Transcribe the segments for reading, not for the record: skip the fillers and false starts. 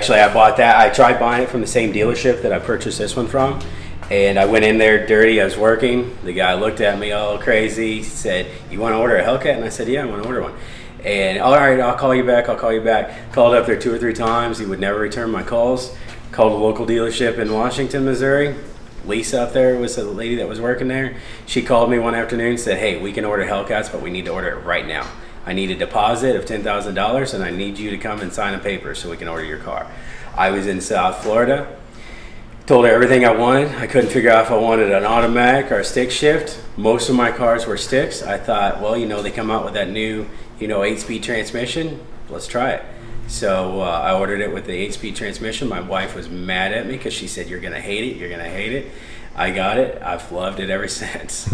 I bought that. I tried buying it from the same dealership that I purchased this one from. And I went in there dirty. I was working. The guy looked at me all crazy. He said, "You want to order a Hellcat?" And I said, "Yeah, I want to order one." And all right, I'll call you back. I'll call you back. Called up there 2 or 3 times. He would never return my calls. Called a local dealership in Washington, Missouri. Lisa up there was the lady that was working there. She called me one afternoon and said, "Hey, we can order Hellcats, but we need to order it right now. I need a deposit of $10,000 and I need you to come and sign a paper so we can order your car." I was in South Florida. Told her everything I wanted. I couldn't figure out if I wanted an automatic or a stick shift. Most of my cars were sticks. I thought, well, they come out with that new, 8-speed transmission. Let's try it. So I ordered it with the 8-speed transmission. My wife was mad at me because she said, "You're going to hate it. You're going to hate it." I got it. I've loved it ever since.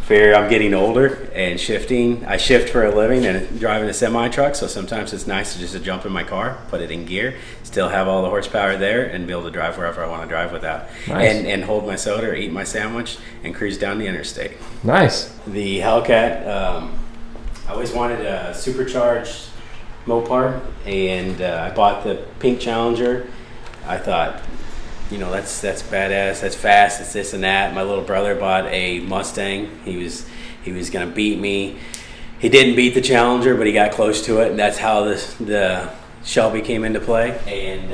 Figure I'm getting older and shifting. I shift for a living and driving a semi-truck, so sometimes it's nice to just jump in my car, put it in gear, still have all the horsepower there, and be able to drive wherever I want to drive without. Nice. And hold my soda or eat my sandwich and cruise down the interstate. Nice. The Hellcat, I always wanted a supercharged Mopar, and I bought the pink Challenger. I thought, that's badass, that's fast, it's this and that. My little brother bought a Mustang. He was gonna beat me. He didn't beat the Challenger, but he got close to it, and that's how the Shelby came into play. And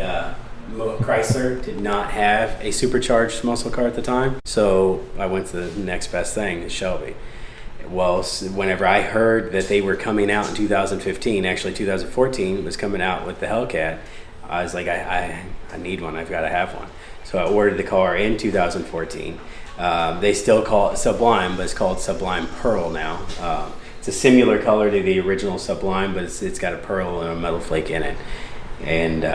Chrysler did not have a supercharged muscle car at the time, so I went to the next best thing, the Shelby. Well, whenever I heard that they were coming out in 2015, actually 2014 was coming out with the Hellcat, I was like, I need one, I've got to have one. So I ordered the car in 2014. They still call it Sublime, but it's called Sublime Pearl now. It's a similar color to the original Sublime, but it's got a pearl and a metal flake in it. And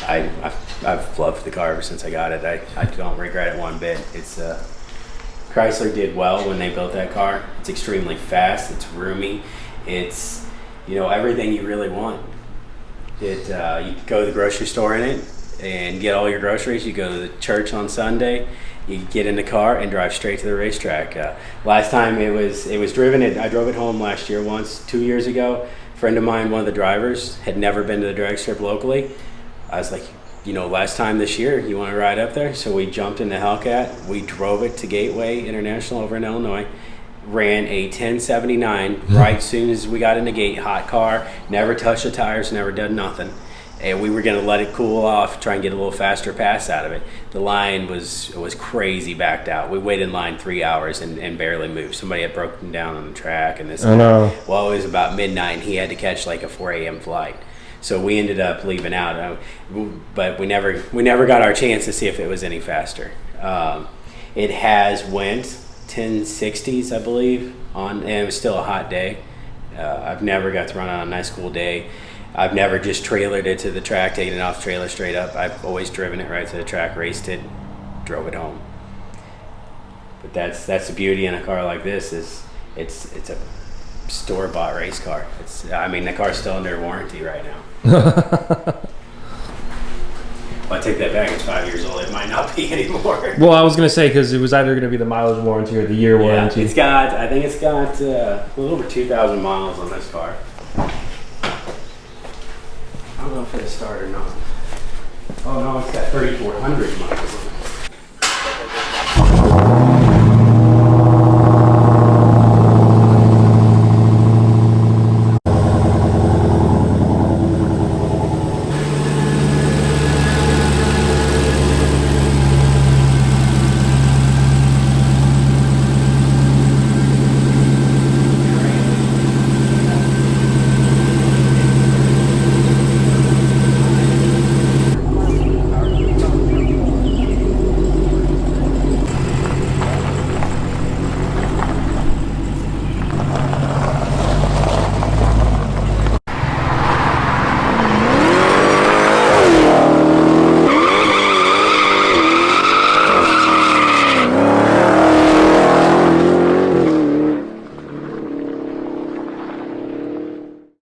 I've loved the car ever since I got it. I don't regret it one bit. It's Chrysler did well when they built that car. It's extremely fast. It's roomy. It's everything you really want. You go to the grocery store in it and get all your groceries. You go to the church on Sunday. You get in the car and drive straight to the racetrack. Last time it was driven. I drove it home last year once. 2 years ago, a friend of mine, one of the drivers, had never been to the drag strip locally. I was like, last time this year, you want to ride up there? So we jumped in the Hellcat. We drove it to Gateway International over in Illinois. Ran a 1079 right as soon as we got in the gate. Hot car, never touched the tires, never done nothing. And we were going to let it cool off, try and get a little faster pass out of it. The line was crazy backed out. We waited in line 3 hours and barely moved. Somebody had broken down on the track and this. Oh, no. Well, it was about midnight and he had to catch like a 4 a.m. flight. So we ended up leaving out, but we never got our chance to see if it was any faster. It has went 1060s, I believe, and it was still a hot day. I've never got to run on a nice cool day. I've never just trailered it to the track, taken it off the trailer straight up. I've always driven it right to the track, raced it, drove it home. But that's the beauty in a car like this is it's a store-bought race car. The car's still under warranty right now. Well, I take that back. It's 5 years old. It might not be anymore. Well, I was going to say, because it was either going to be the mileage warranty or the year warranty. I think it's got a little over 2,000 miles on this car. I don't know if it'll start or not. Oh no, it's got 3,400 miles